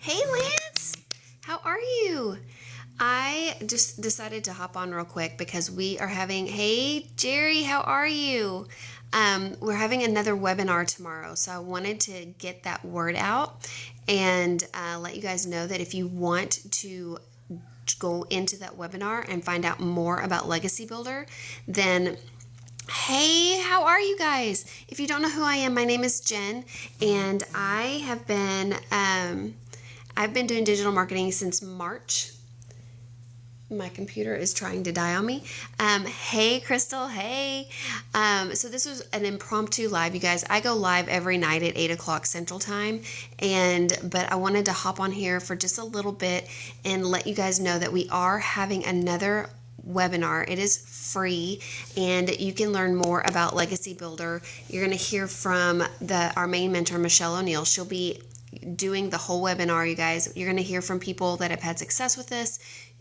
Hey Lance, how are you? I just decided to hop on real quick because we are having, hey Jerry, how are you? We're having another webinar tomorrow, so I wanted to get that word out and let you guys know that if you want to go into that webinar and find out more about Legacy Builder, then hey, how are you guys? If you don't know who I am, my name is Jen, and I've been doing digital marketing since March. My computer is trying to die on me. Hey, Crystal. Hey. So this was an impromptu live, you guys. I go live every night at 8 o'clock Central Time, but I wanted to hop on here for just a little bit and let you guys know that we are having another webinar. It is free and you can learn more about Legacy Builder. You're going to hear from our main mentor, Michelle O'Neill. She'll be doing the whole webinar, you guys. You're going to hear from people that have had success with this,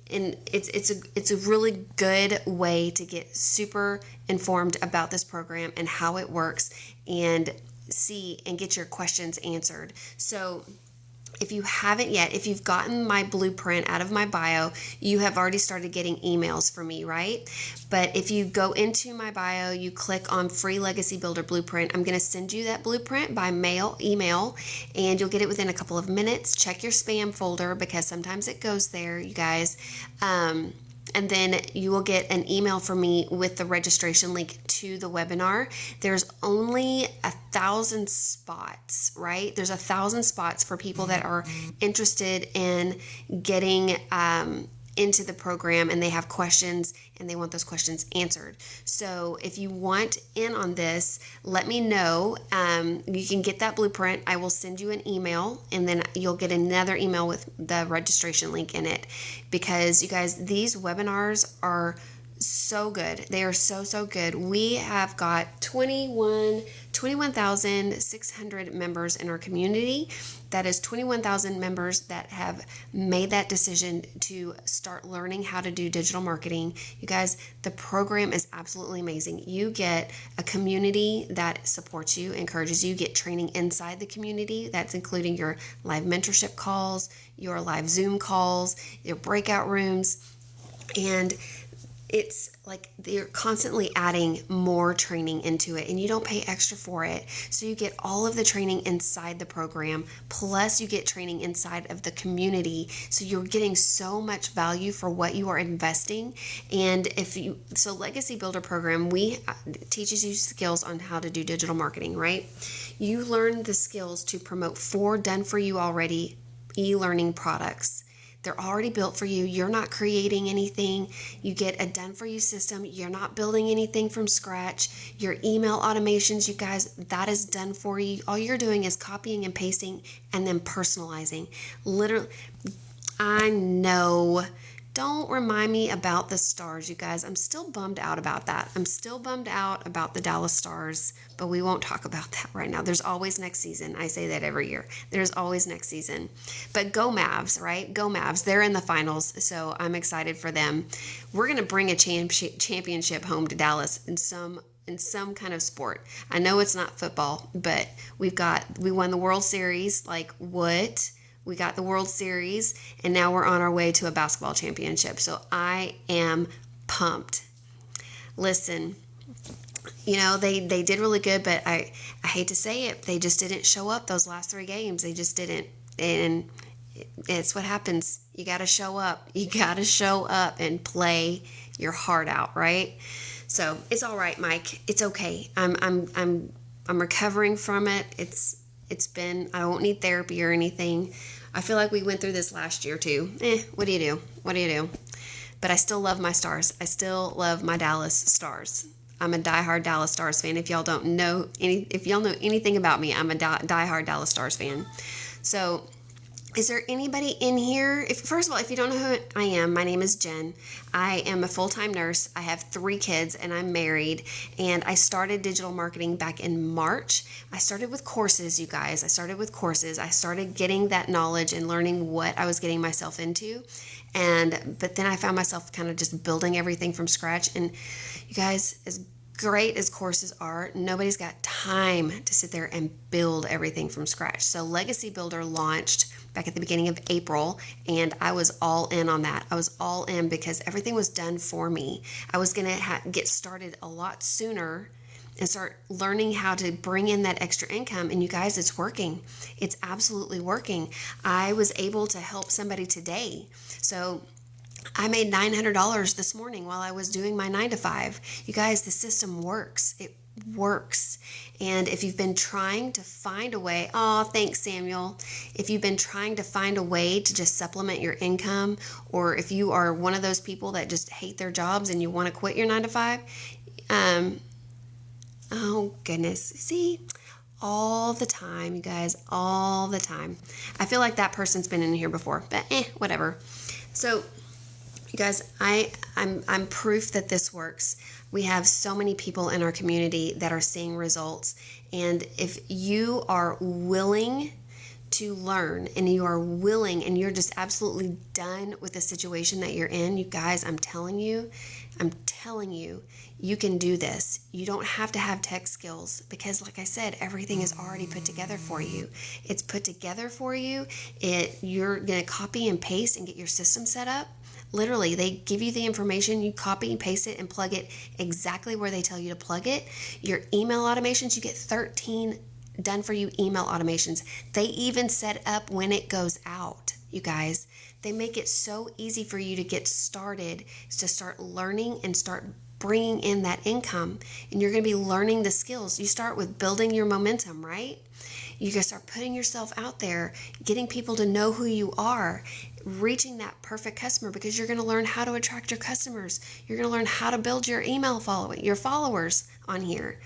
and it's a really good way to get super informed about this program and how it works and see and get your questions answered. So if you haven't yet, if you've gotten my blueprint out of my bio, you have already started getting emails from me, right? But if you go into my bio, you click on Free Legacy Builder Blueprint, I'm going to send you that blueprint by email, and you'll get it within a couple of minutes. Check your spam folder because sometimes it goes there, you guys. And then you will get an email from me with the registration link to the webinar. There's only 1,000 spots, right? There's 1,000 spots for people that are interested in getting into the program and they have questions and they want those questions answered. So if you want in on this, let me know. You can get that blueprint. I will send you an email and then you'll get another email with the registration link in it, because you guys, these webinars are so good. They are so good. We have got 21,600 members in our community. That is 21,000 members that have made that decision to start learning how to do digital marketing. You guys, the program is absolutely amazing. You get a community that supports you, encourages you. You get training inside the community. That's including your live mentorship calls, your live Zoom calls, your breakout rooms, and it's like they're constantly adding more training into it and you don't pay extra for it. So you get all of the training inside the program, plus you get training inside of the community. So you're getting so much value for what you are investing. And so Legacy Builder Program, teaches you skills on how to do digital marketing, right? You learn the skills to promote 4 done for you already e-learning products. They're already built for you. You're not creating anything. You get a done-for-you system. You're not building anything from scratch. Your email automations, you guys, that is done for you. All you're doing is copying and pasting and then personalizing. Literally, I know. Don't remind me about the Stars, you guys. I'm still bummed out about that. I'm still bummed out about the Dallas Stars, but we won't talk about that right now. There's always next season. I say that every year. There's always next season. But go Mavs, right? Go Mavs. They're in the finals, so I'm excited for them. We're going to bring a championship home to Dallas in some kind of sport. I know it's not football, but we won the World Series. Like, what? We got the World Series, and now we're on our way to a basketball championship. So I am pumped. Listen, they did really good, but I hate to say it, they just didn't show up those last 3 games. They just didn't. And it's what happens. You got to show up. You got to show up and play your heart out, right? So it's all right, Mike. It's okay. I'm recovering from it. I won't need therapy or anything. I feel like we went through this last year too. What do you do? What do you do? But I still love my Stars. I still love my Dallas Stars. I'm a diehard Dallas Stars fan. If y'all know anything about me, I'm a diehard Dallas Stars fan. So, is there anybody in here? First of all, if you don't know who I am, my name is Jen. I am a full-time nurse. I have 3 kids and I'm married. And I started digital marketing back in March. I started with courses, you guys. I started getting that knowledge and learning what I was getting myself into. But then I found myself kind of just building everything from scratch. And you guys, as great as courses are, nobody's got time to sit there and build everything from scratch. So Legacy Builder launched back at the beginning of April, and I was all in on that. I was all in because everything was done for me. I was going to get started a lot sooner and start learning how to bring in that extra income. And you guys, it's working. It's absolutely working. I was able to help somebody today. So I made $900 this morning while I was doing my 9 to 5. You guys, the system works. It works. And if you've been trying to find a way, oh, thanks, Samuel. If you've been trying to find a way to just supplement your income, or if you are one of those people that just hate their jobs and you want to quit your 9 to 5, oh goodness, see, all the time, you guys, all the time. I feel like that person's been in here before, but whatever. So you guys, I'm proof that this works. We have so many people in our community that are seeing results. And if you are willing to learn and you are willing and you're just absolutely done with the situation that you're in, you guys, I'm telling you, you can do this. You don't have to have tech skills because, like I said, everything is already put together for you. It's put together for you. You're going to copy and paste and get your system set up. Literally, they give you the information, you copy and paste it and plug it exactly where they tell you to plug it. Your email automations, you get 13 done for you email automations. They even set up when it goes out, you guys. They make it so easy for you to get started, to start learning and start bringing in that income. And you're going to be learning the skills. You start with building your momentum, right? You can start putting yourself out there, getting people to know who you are, reaching that perfect customer, because you're going to learn how to attract your customers. You're going to learn how to build your email following, your followers on here.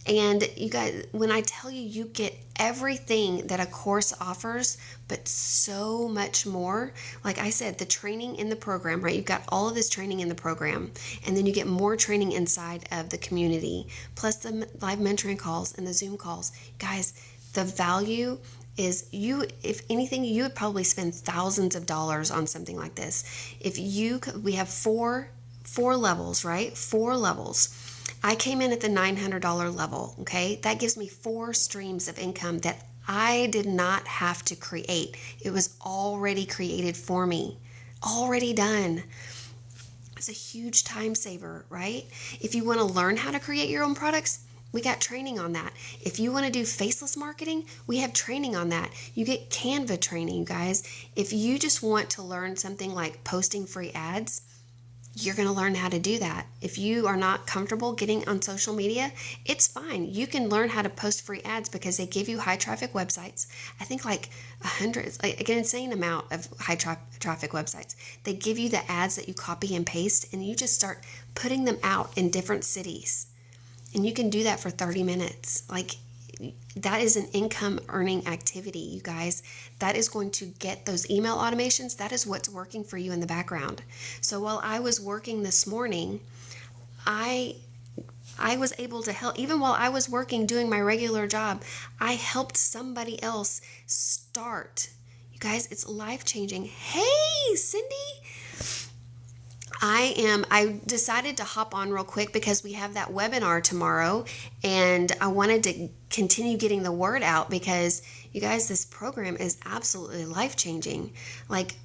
And you guys, when I tell you, you get everything that a course offers, but so much more. Like I said, the training in the program, right? You've got all of this training in the program, and then you get more training inside of the community, plus the live mentoring calls and the Zoom calls. Guys, the value is if anything, you would probably spend thousands of dollars on something like this. We have four levels, right? 4 levels. I came in at the $900 level, okay? That gives me 4 streams of income that I did not have to create. It was already created for me, already done. It's a huge time saver, right? If you want to learn how to create your own products, we got training on that. If you want to do faceless marketing, we have training on that. You get Canva training, you guys. If you just want to learn something like posting free ads, you're going to learn how to do that. If you are not comfortable getting on social media, it's fine. You can learn how to post free ads because they give you high traffic websites. I think like 100, like an insane amount of high traffic websites. They give you the ads that you copy and paste, and you just start putting them out in different cities. And you can do that for 30 minutes. Like, that is an income earning activity, you guys. That is going to get those email automations. That is what's working for you in the background. So while I was working this morning, I was able to help. Even while I was working, doing my regular job, I helped somebody else start. You guys, it's life-changing. Hey, Cindy. I decided to hop on real quick because we have that webinar tomorrow, and I wanted to continue getting the word out because, you guys, this program is absolutely life-changing. Like,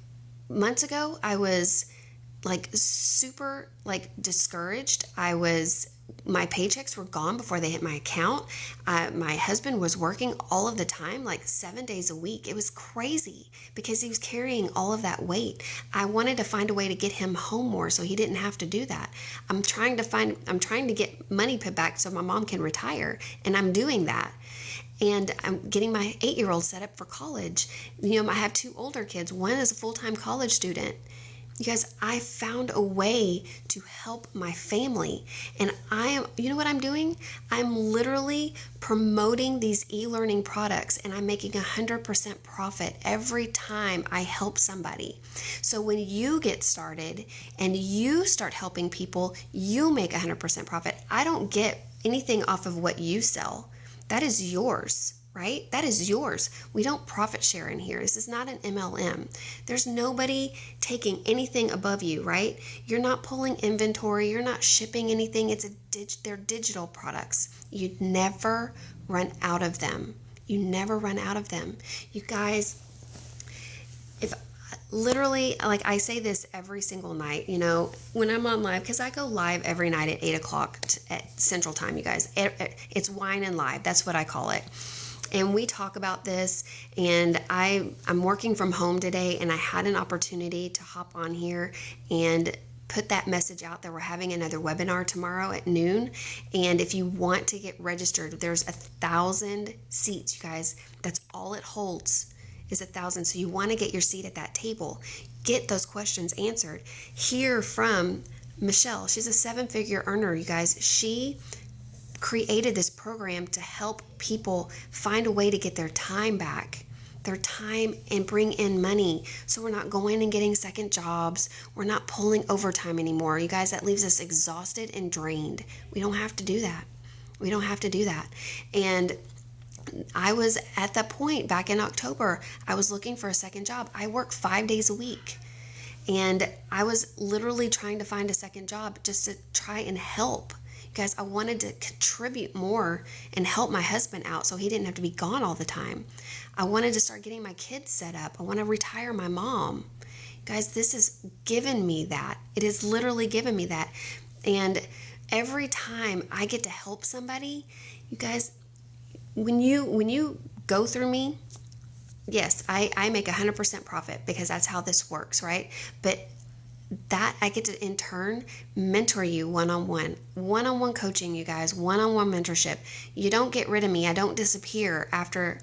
months ago, I was like super discouraged. My paychecks were gone before they hit my account. My husband was working all of the time, like 7 days a week. It was crazy because he was carrying all of that weight. I wanted to find a way to get him home more so he didn't have to do that. I'm trying to get money put back so my mom can retire, and I'm doing that. And I'm getting my 8-year-old set up for college. I have 2 older kids. One is a full-time college student. You guys, I found a way to help my family. And you know what I'm doing? I'm literally promoting these e-learning products, and I'm making 100% profit every time I help somebody. So when you get started and you start helping people, you make 100% profit. I don't get anything off of what you sell. That is yours. right? That is yours. We don't profit share in here. This is not an MLM. There's nobody taking anything above you, right? You're not pulling inventory. You're not shipping anything. They're digital products. You never run out of them. You never run out of them. You guys, if literally, like I say this every single night, when I'm on live, because I go live every night at 8 o'clock at Central Time, you guys. It's Wine and Live. That's what I call it. And we talk about this, and I'm working from home today, and I had an opportunity to hop on here and put that message out that we're having another webinar tomorrow at noon. And if you want to get registered, there's 1,000 seats, you guys. That's all it holds is 1,000. So you want to get your seat at that table. Get those questions answered. Hear from Michelle. She's a 7-figure earner, you guys. She created this program to help people find a way to get their time back, and bring in money. So we're not going and getting second jobs. We're not pulling overtime anymore. You guys, that leaves us exhausted and drained. We don't have to do that. We don't have to do that. And I was at that point back in October. I was looking for a second job. I work 5 days a week. And I was literally trying to find a second job just to try and help. Guys, I wanted to contribute more and help my husband out so he didn't have to be gone all the time. I wanted to start getting my kids set up. I want to retire my mom. Guys, this has given me that. It has literally given me that. And every time I get to help somebody, you guys, when you go through me, yes, I make 100% profit because that's how this works, right? But that I get to in turn mentor you one-on-one coaching, you guys, one-on-one mentorship. You don't get rid of me. I don't disappear after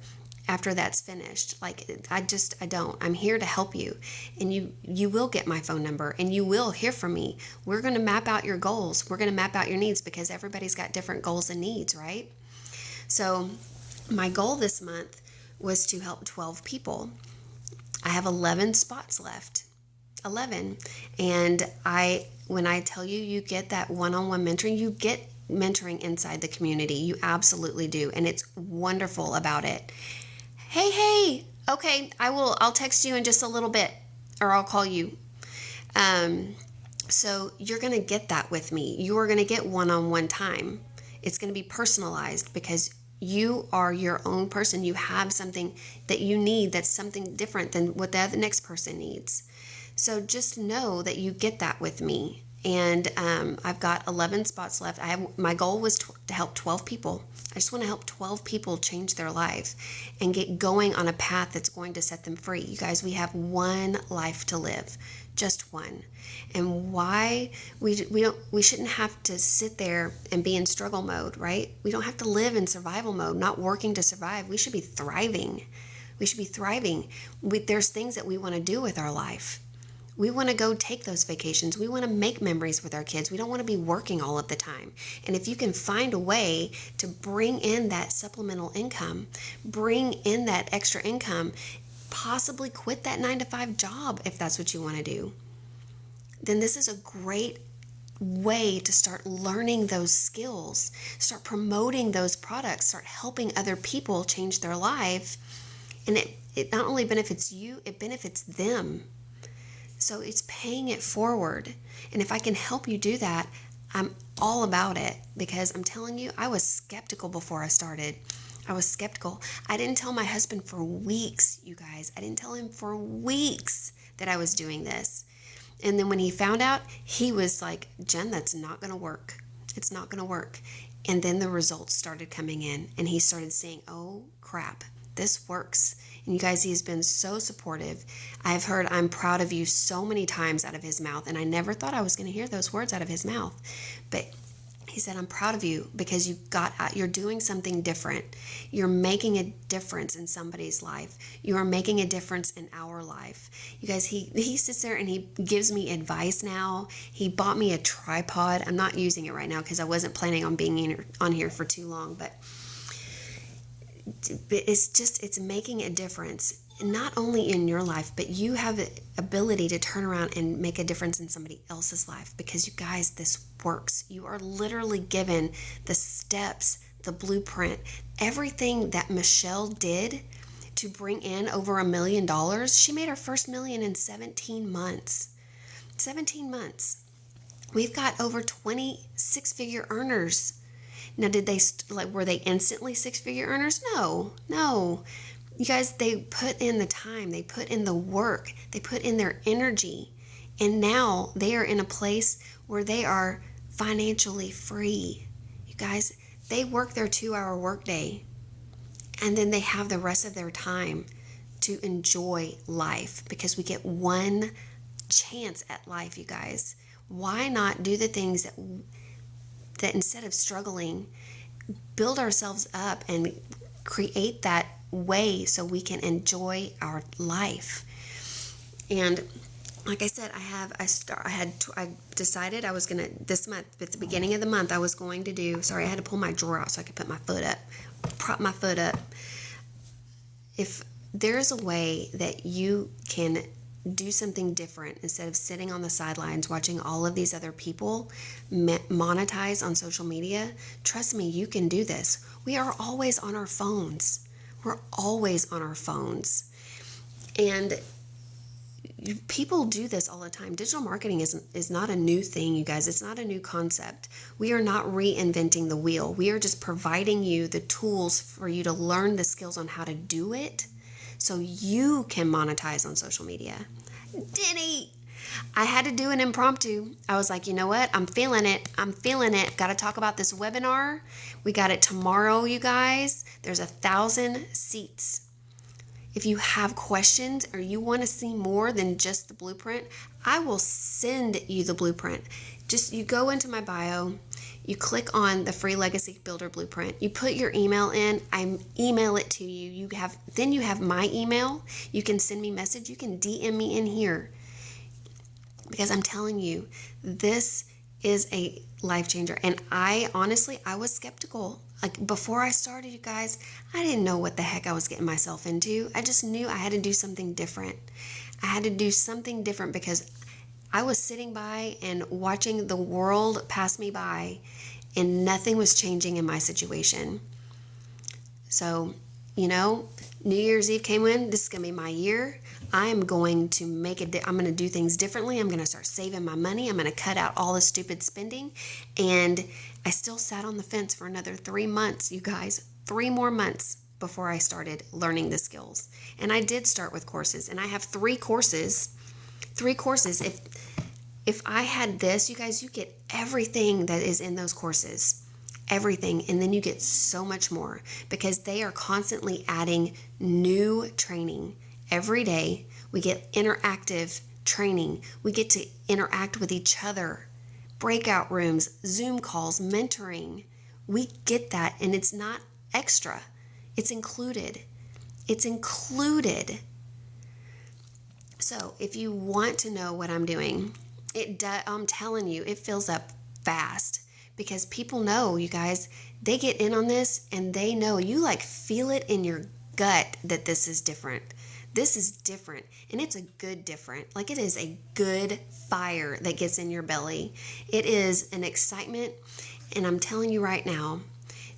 that's finished. Like I don't. I'm here to help you, and you will get my phone number and you will hear from me. We're going to map out your goals. We're going to map out your needs because everybody's got different goals and needs, right? So my goal this month was to help 12 people. I have 11 spots left. 11. And when I tell you, you get that one-on-one mentoring, you get mentoring inside the community. You absolutely do. And it's wonderful about it. Hey, okay, I'll text you in just a little bit, or I'll call you. So you're going to get that with me. You are going to get one-on-one time. It's going to be personalized because you are your own person. You have something that you need that's something different than what the next person needs. So just know that you get that with me. And I've got 11 spots left. My goal was to help 12 people. I just want to help 12 people change their life and get going on a path that's going to set them free. You guys, we have one life to live, just one. And why we shouldn't have to sit there and be in struggle mode, right? We don't have to live in survival mode, not working to survive. We should be thriving. We should be thriving. There's things that we want to do with our life. We want to go take those vacations. We want to make memories with our kids. We don't want to be working all of the time. And if you can find a way to bring in that supplemental income, bring in that extra income, possibly quit that 9-to-5 job if that's what you want to do, then this is a great way to start learning those skills, start promoting those products, start helping other people change their life. And it not only benefits you, it benefits them. So it's paying it forward. And if I can help you do that, I'm all about it, because I'm telling you, I was skeptical before I started. I was skeptical. I didn't tell my husband for weeks, you guys. I didn't tell him for weeks that I was doing this. And then when he found out, he was like, Jen, that's not going to work. It's not going to work. And then the results started coming in, and he started saying, oh crap, this works. And you guys, he's been so supportive. I've heard I'm proud of you so many times out of his mouth, and I never thought I was going to hear those words out of his mouth. But he said, I'm proud of you because you're doing something different. You're making a difference in somebody's life. You are making a difference in our life. You guys, he sits there and he gives me advice now. He bought me a tripod. I'm not using it right now because I wasn't planning on being on here for too long, but it's making a difference, not only in your life, but you have the ability to turn around and make a difference in somebody else's life, because you guys, this works. You are literally given the steps, the blueprint, everything that Michelle did to bring in over $1 million. She made her first million in 17 months. 17 months. We've got over 20 six-figure earners. Now, did they were they instantly six-figure earners? No. You guys, they put in the time, they put in the work, they put in their energy, and now they are in a place where they are financially free. You guys, they work their 2-hour workday, and then they have the rest of their time to enjoy life, because we get one chance at life, you guys. Why not do the things that instead of struggling, build ourselves up and create that way so we can enjoy our life? And like I said, I decided I was gonna, this month, at the beginning of the month, I was going to do, sorry, I had to pull my drawer out so I could put my foot up, prop my foot up. If there's a way that you can do something different instead of sitting on the sidelines watching all of these other people monetize on social media, trust me, you can do this. We are always on our phones. We're always on our phones. And people do this all the time. Digital marketing is not a new thing, you guys. It's not a new concept. We are not reinventing the wheel. We are just providing you the tools for you to learn the skills on how to do it so you can monetize on social media. Denny, I had to do an impromptu. I was like, you know what? I'm feeling it. Got to talk about this webinar. We got it tomorrow, you guys. There's 1,000 seats. If you have questions or you want to see more than just the blueprint, I will send you the blueprint. Just you go into my bio, you click on the free Legacy Builder Blueprint, you put your email in, I email it to you. Then you have my email. You can send me a message. You can DM me in here, because I'm telling you, this is a life changer. And I was skeptical. Like, before I started, you guys, I didn't know what the heck I was getting myself into. I just knew I had to do something different. I had to do something different because I was sitting by and watching the world pass me by, and nothing was changing in my situation. So, New Year's Eve came in. This is going to be my year. I'm going to I'm going to do things differently. I'm going to start saving my money. I'm going to cut out all the stupid spending. And I still sat on the fence for another 3 months, you guys. 3 more months before I started learning the skills. And I did start with courses. And I have 3 courses. 3 courses. If I had this, you guys, you get everything that is in those courses. Everything. And then you get so much more, because they are constantly adding new training. Every day we get interactive training. We get to interact with each other. Breakout rooms, Zoom calls, mentoring. We get that, and it's not extra. It's included. It's included. So if you want to know what I'm doing, I'm telling you, it fills up fast, because people know, you guys, they get in on this and they know, you feel it in your gut that this is different. This is different, and it's a good different. It is a good fire that gets in your belly. It is an excitement, and I'm telling you right now,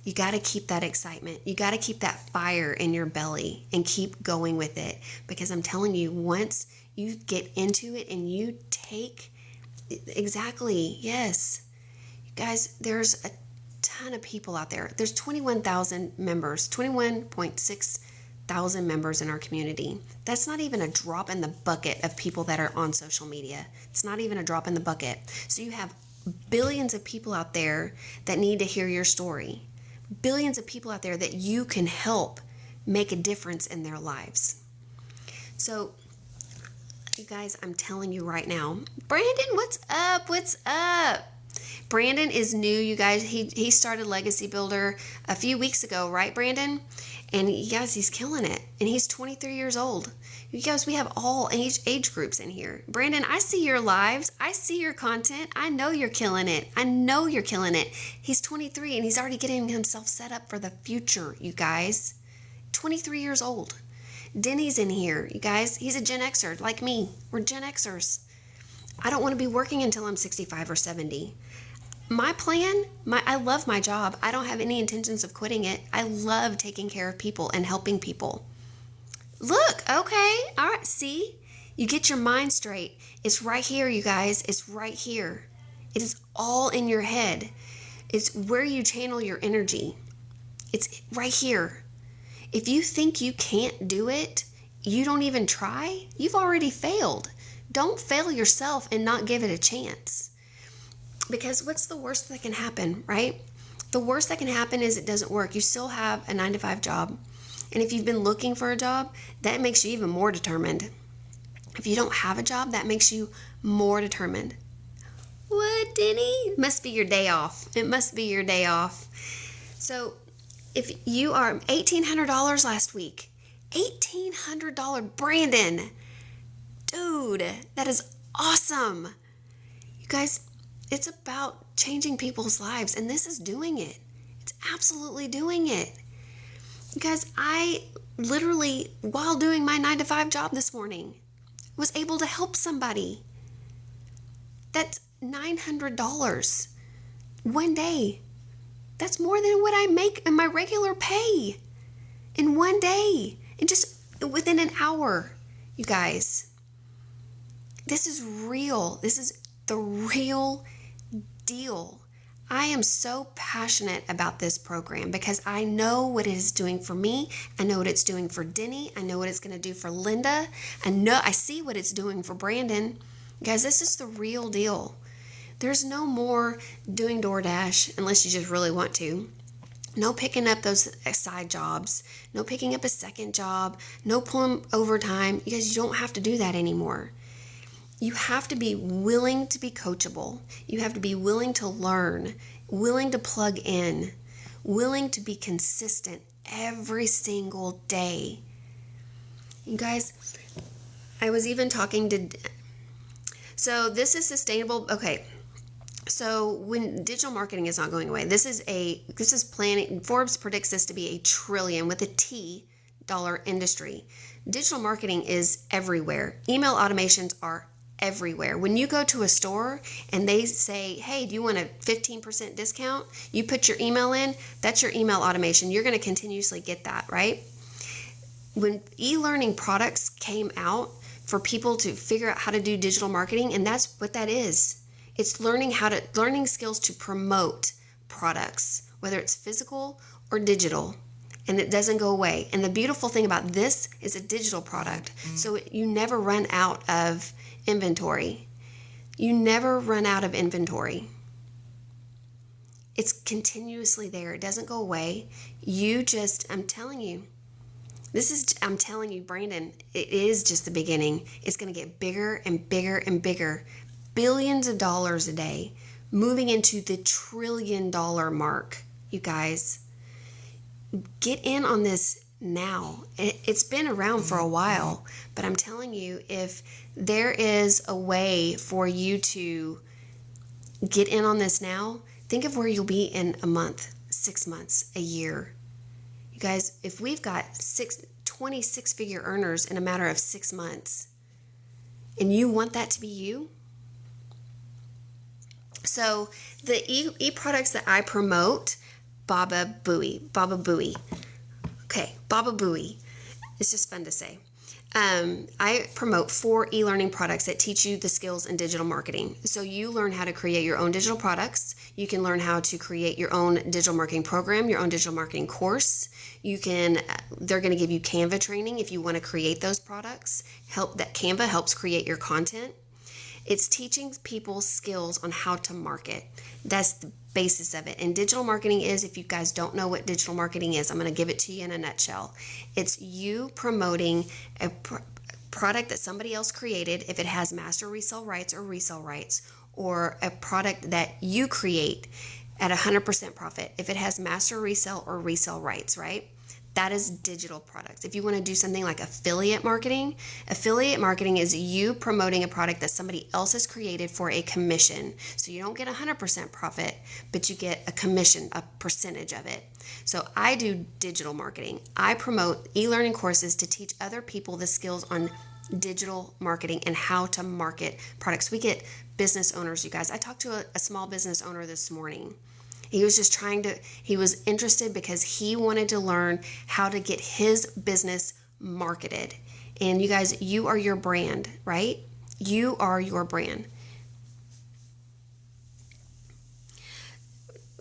you got to keep that excitement. You got to keep that fire in your belly and keep going with it, because I'm telling you, once you get into it and you take exactly, yes. You guys, there's a ton of people out there. There's 21,000 members, 21.6 thousand members in our community. That's not even a drop in the bucket of people that are on social media. It's not even a drop in the bucket. So you have billions of people out there that need to hear your story. Billions of people out there that you can help make a difference in their lives. So, you guys, I'm telling you right now, Brandon, what's up? What's up? Brandon is new, you guys. He started Legacy Builder a few weeks ago, right, Brandon? And you guys, he's killing it. And he's 23 years old. You guys, we have all age groups in here. Brandon, I see your lives. I see your content. I know you're killing it. He's 23 and he's already getting himself set up for the future, you guys. 23 years old. Denny's in here, you guys. He's a Gen Xer like me. We're Gen Xers. I don't want to be working until I'm 65 or 70. My plan, I love my job. I don't have any intentions of quitting it. I love taking care of people and helping people. Look, okay, all right, see? You get your mind straight. It's right here, you guys. It's right here. It is all in your head. It's where you channel your energy. It's right here. If you think you can't do it, you don't even try, you've already failed. Don't fail yourself and not give it a chance. Because what's the worst that can happen, right? The worst that can happen is it doesn't work. You still have a 9-to-5 job. And if you've been looking for a job, that makes you even more determined. If you don't have a job, that makes you more determined. What, Denny? Must be your day off. It must be your day off. So if you are $1,800 last week, $1,800, Brandon, dude, that is awesome. You guys, it's about changing people's lives, and this is doing it. It's absolutely doing it. You guys, I literally, while doing my 9-to-5 job this morning, was able to help somebody. That's $900 one day. That's more than what I make in my regular pay in one day, and just within an hour. You guys, this is real. This is the real deal. I am so passionate about this program because I know what it is doing for me. I know what it's doing for Denny. I know what it's going to do for Linda. I see what it's doing for Brandon. Guys, this is the real deal. There's no more doing DoorDash unless you just really want to. No picking up those side jobs. No picking up a second job. No pulling overtime. You guys, you don't have to do that anymore. You have to be willing to be coachable. You have to be willing to learn, willing to plug in, willing to be consistent every single day. You guys, I was even talking to... So this is sustainable. Okay. So when digital marketing is not going away, this is planning. Forbes predicts this to be $1 trillion with a T dollar industry. Digital marketing is everywhere. Email automations are everywhere. When you go to a store and they say, hey, do you want a 15% discount? You put your email in, that's your email automation. You're going to continuously get that, right? When e-learning products came out for people to figure out how to do digital marketing, and that's what that is. It's learning skills to promote products, whether it's physical or digital, and it doesn't go away. And the beautiful thing about this is a digital product, so you never run out of inventory. You never run out of inventory. It's continuously there. It doesn't go away. I'm telling you, I'm telling you, Brandon, it is just the beginning. It's going to get bigger and bigger and bigger. Billions of dollars a day, moving into the $1 trillion mark. You guys, get in on this now. It's been around for a while, but I'm telling you, if there is a way for you to get in on this now, think of where you'll be in a month, 6 months, a year. You guys, if we've got 26-figure earners in a matter of 6 months, and you want that to be you, so the e-products that I promote, Baba Booey. Okay, Baba Booey. It's just fun to say. I promote 4 e-learning products that teach you the skills in digital marketing. So you learn how to create your own digital products. You can learn how to create your own digital marketing program, your own digital marketing course. They're going to give you Canva training if you want to create those products. Canva helps create your content. It's teaching people skills on how to market. That's the basis of it. And digital marketing is, if you guys don't know what digital marketing is, I'm going to give it to you in a nutshell. It's you promoting a product that somebody else created, if it has master resale rights, or a product that you create at 100% profit, if it has master resale or resale rights, right? That is digital products. If you want to do something like affiliate marketing is you promoting a product that somebody else has created for a commission. So you don't get 100% profit, but you get a commission, a percentage of it. So I do digital marketing. I promote e-learning courses to teach other people the skills on digital marketing and how to market products. We get business owners, you guys. I talked to a small business owner this morning. He was just he was interested because he wanted to learn how to get his business marketed. And you guys, you are your brand, right? You are your brand.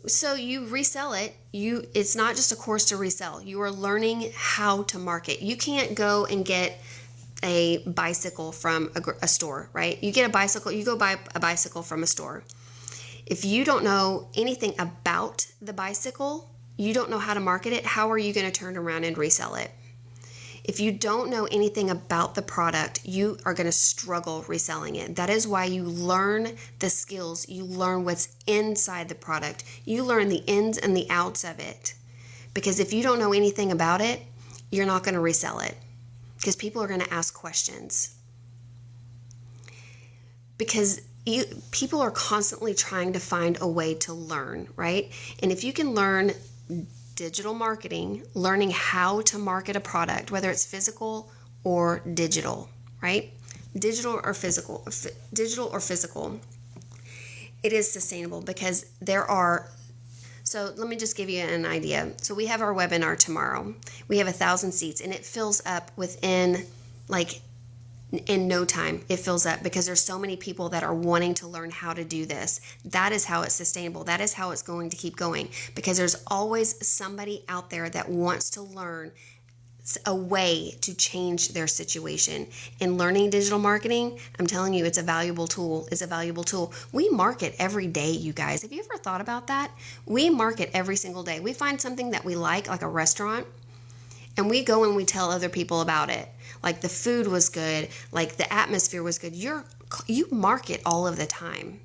So you resell it. It's not just a course to resell. You are learning how to market. You can't go and get a bicycle from a store, right? You get a bicycle, you go buy a bicycle from a store. If you don't know anything about the bicycle, you don't know how to market it, how are you going to turn around and resell it? If you don't know anything about the product, you are going to struggle reselling it. That is why you learn the skills. You learn what's inside the product. You learn the ins and the outs of it. Because if you don't know anything about it, you're not going to resell it. Because people are going to ask questions. Because people are constantly trying to find a way to learn, right? And if you can learn digital marketing, learning how to market a product, whether it's physical or digital, right? Digital or physical, it is sustainable because so let me just give you an idea. So we have our webinar tomorrow. We have 1,000 seats and it fills up within in no time. It fills up because there's so many people that are wanting to learn how to do this. That is how it's sustainable. That is how it's going to keep going because there's always somebody out there that wants to learn a way to change their situation. And learning digital marketing, I'm telling you, it's a valuable tool. It's a valuable tool. We market every day, you guys. Have you ever thought about that? We market every single day. We find something that we like a restaurant, and we go and we tell other people about it. Like the food was good, like the atmosphere was good. You market all of the time.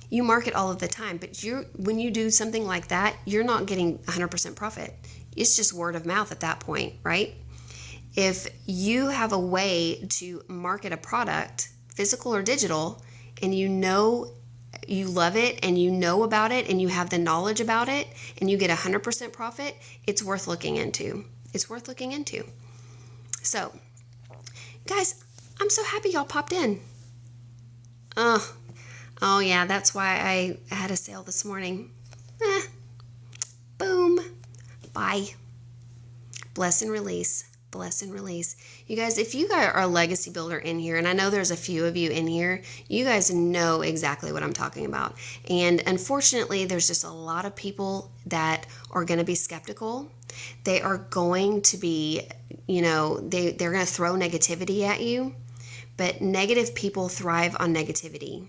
You market all of the time, but when you do something like that, you're not getting 100% profit. It's just word of mouth at that point, right? If you have a way to market a product, physical or digital, and you know you love it and you know about it and you have the knowledge about it and you get 100% profit, it's worth looking into. It's worth looking into. So, guys, I'm so happy y'all popped in. Oh yeah, that's why I had a sale this morning. Boom. Bye. Bless and release. Bless and release. You guys, if you guys are a legacy builder in here, and I know there's a few of you in here, you guys know exactly what I'm talking about. And unfortunately, there's just a lot of people that are going to be skeptical. They are going to be, they're going to throw negativity at you. But negative people thrive on negativity.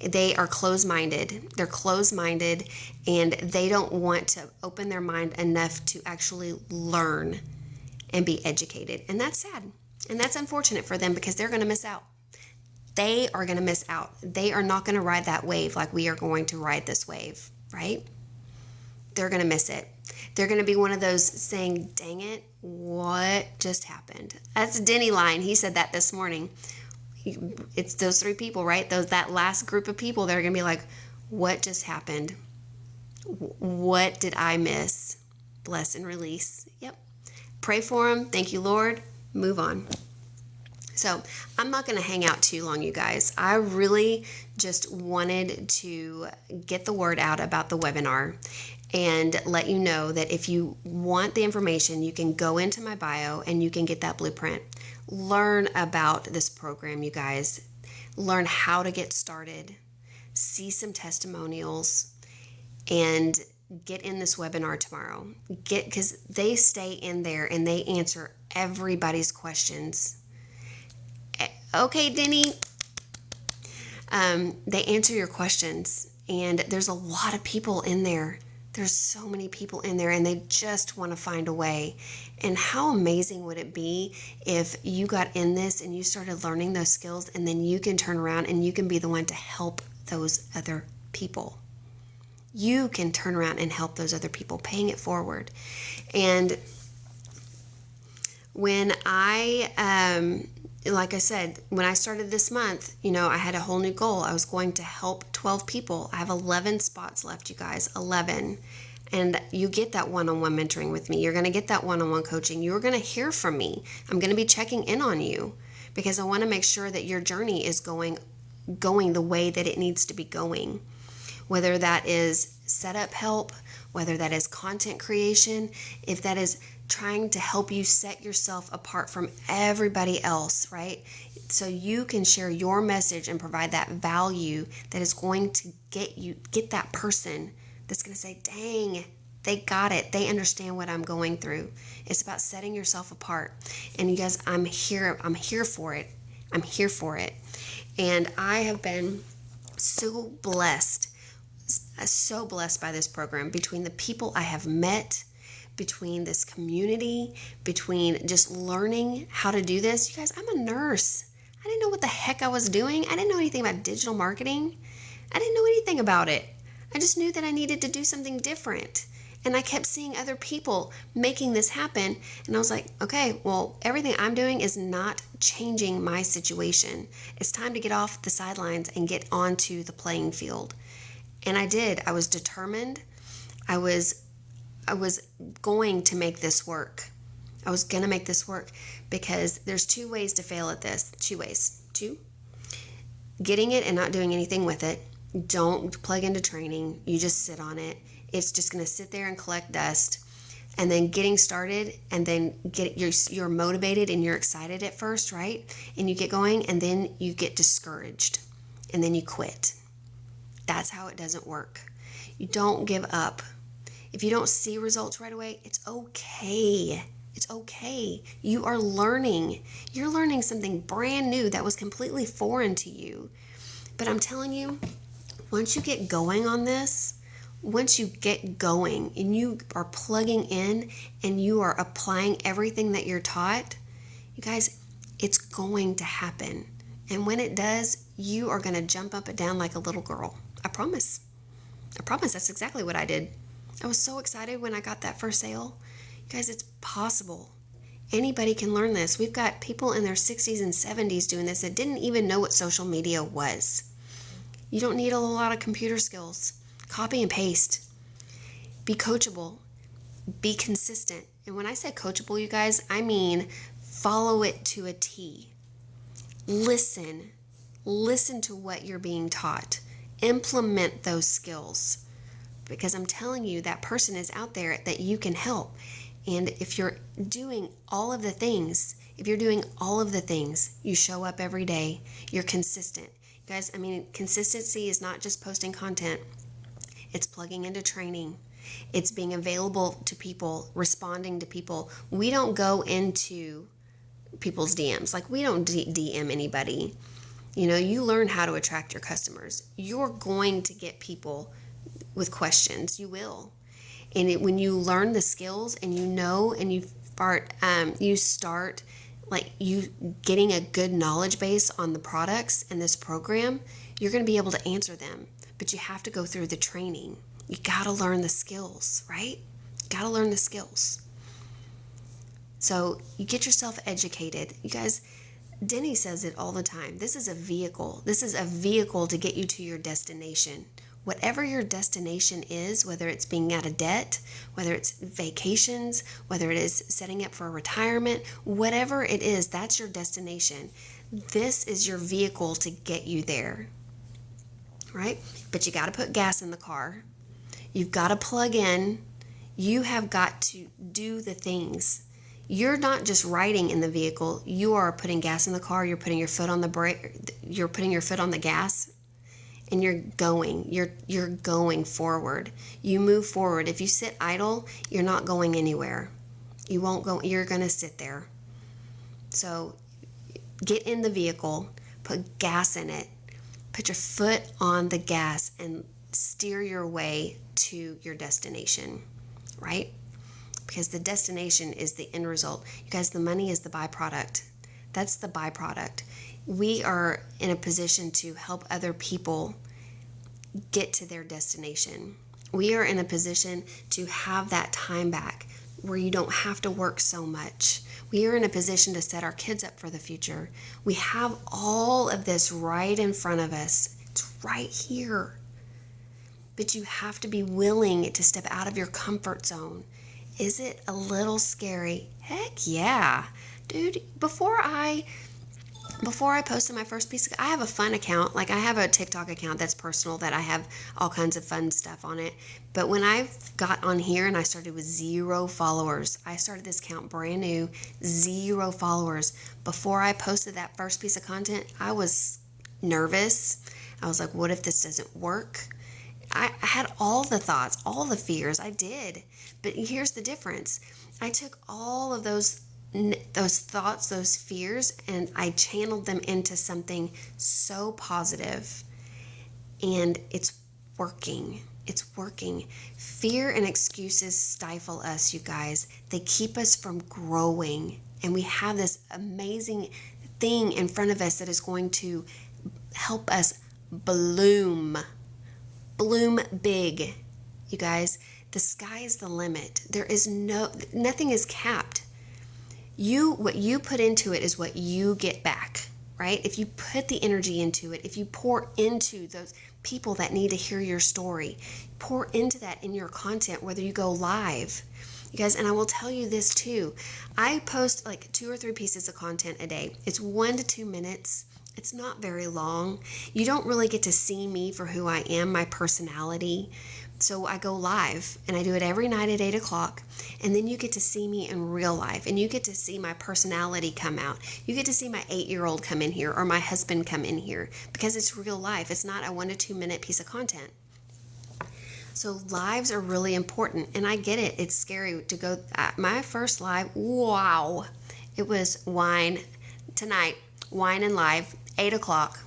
They are closed-minded. They're closed-minded, and they don't want to open their mind enough to actually learn and be educated. And that's sad. And that's unfortunate for them because they're going to miss out. They are going to miss out. They are not going to ride that wave like we are going to ride this wave, right? They're going to miss it. They're going to be one of those saying, dang it, what just happened? That's Denny line. He said that this morning. It's those three people, right? That last group of people that are going to be like, what just happened? What did I miss? Bless and release. Yep. Pray for them. Thank you, Lord. Move on. So I'm not going to hang out too long, you guys. I really just wanted to get the word out about the webinar and let you know that if you want the information, you can go into my bio and you can get that blueprint. Learn about this program, you guys. Learn how to get started. See some testimonials and get in this webinar tomorrow. Because they stay in there and they answer everybody's questions. Okay, Denny. They answer your questions, and there's a lot of people in there. There's so many people in there, and they just want to find a way. And how amazing would it be if you got in this and you started learning those skills, and then you can turn around and you can be the one to help those other people. You can turn around and help those other people, paying it forward. And when like I said, when I started this month, I had a whole new goal. I was going to help 12 people. I have 11 spots left, you guys, 11. And you get that one-on-one mentoring with me. You're going to get that one-on-one coaching. You're going to hear from me. I'm going to be checking in on you because I want to make sure that your journey is going the way that it needs to be going. Whether that is setup help, whether that is content creation, if that is trying to help you set yourself apart from everybody else, right? So you can share your message and provide that value that is going to get that person that's going to say, dang, they got it. They understand what I'm going through. It's about setting yourself apart. And you guys, I'm here for it. I'm here for it. And I have been so blessed by this program, between the people I have met, between this community, between just learning how to do this. You guys, I'm a nurse. I didn't know what the heck I was doing. I didn't know anything about digital marketing. I didn't know anything about it. I just knew that I needed to do something different. And I kept seeing other people making this happen. And I was like, okay, well, everything I'm doing is not changing my situation. It's time to get off the sidelines and get onto the playing field. And I did. I was determined. I was going to make this work. I was going to make this work, because there's 2 ways to fail at this. 2 ways. 2, getting it and not doing anything with it. Don't plug into training. You just sit on it. It's just going to sit there and collect dust. And then getting started, and then you're motivated and you're excited at first, right? And you get going, and then you get discouraged, and then you quit. That's how it doesn't work. You don't give up. If you don't see results right away, it's okay. It's okay. You are learning. You're learning something brand new that was completely foreign to you. But I'm telling you, once you get going on this, once you get going and you are plugging in and you are applying everything that you're taught, you guys, it's going to happen. And when it does, you are going to jump up and down like a little girl. I promise. That's exactly what I did. I was so excited when I got that first sale. You guys, it's possible. Anybody can learn this. We've got people in their 60s and 70s doing this that didn't even know what social media was. You don't need a lot of computer skills. Copy and paste. Be coachable. Be consistent. And when I say coachable, you guys, I mean follow it to a T. Listen to what you're being taught. Implement those skills, because I'm telling you, that person is out there that you can help. And if you're doing all of the things, you show up every day, you're consistent. You guys, I mean, consistency is not just posting content. It's plugging into training. It's being available to people, responding to people. We don't go into people's DMs. Like, we don't DM anybody. You know, you learn how to attract your customers. You're going to get people with questions. You will. And when you learn the skills and you know, and you start like you getting a good knowledge base on the products in this program, you're going to be able to answer them. But you have to go through the training. You got to learn the skills, right? You got to learn the skills. So you get yourself educated. You guys, Denny says it all the time. This is a vehicle. This is a vehicle to get you to your destination. Whatever your destination is, whether it's being out of debt, whether it's vacations, whether it is setting up for a retirement, whatever it is, that's your destination. This is your vehicle to get you there, right? But you got to put gas in the car. You've got to plug in. You have got to do the things. You're not just riding in the vehicle. You are putting gas in the car. You're putting your foot on the brake. You're putting your foot on the gas, and you're going. You're going forward. You move forward. If you sit idle, you're not going anywhere. You won't go. You're going to sit there. So get in the vehicle. Put gas in it. Put your foot on the gas and steer your way to your destination, right? Because the destination is the end result. You guys, the money is the byproduct. That's the byproduct. We are in a position to help other people get to their destination. We are in a position to have that time back where you don't have to work so much. We are in a position to set our kids up for the future. We have all of this right in front of us. It's right here. But you have to be willing to step out of your comfort zone. Is it a little scary? Heck yeah. Dude, before I before I posted my first piece, I have a fun account. Like I have a TikTok account that's personal that I have all kinds of fun stuff on it. But when I got on here and I started with 0 followers, I started this account brand new, 0 followers. Before I posted that first piece of content, I was nervous. I was like, what if this doesn't work? I had all the thoughts, all the fears. I did. But here's the difference. I took all of those thoughts, those fears, and I channeled them into something so positive. And it's working. It's working. Fear and excuses stifle us, you guys. They keep us from growing. And we have this amazing thing in front of us that is going to help us bloom. Bloom big. You guys, the sky is the limit. There is nothing is capped. What you put into it is what you get back, right? If you put the energy into it, if you pour into those people that need to hear your story, pour into that in your content, whether you go live. You guys, and I will tell you this too. I post like 2 or 3 pieces of content a day. It's 1 to 2 minutes. It's not very long. You don't really get to see me for who I am, my personality. So I go live and I do it every night at 8 o'clock. And then you get to see me in real life and you get to see my personality come out. You get to see my 8-year-old come in here or my husband come in here because it's real life. It's not a 1 to 2 minute piece of content. So lives are really important. And I get it. It's scary to go. My first live, wow. It was wine tonight, wine and live, 8 o'clock.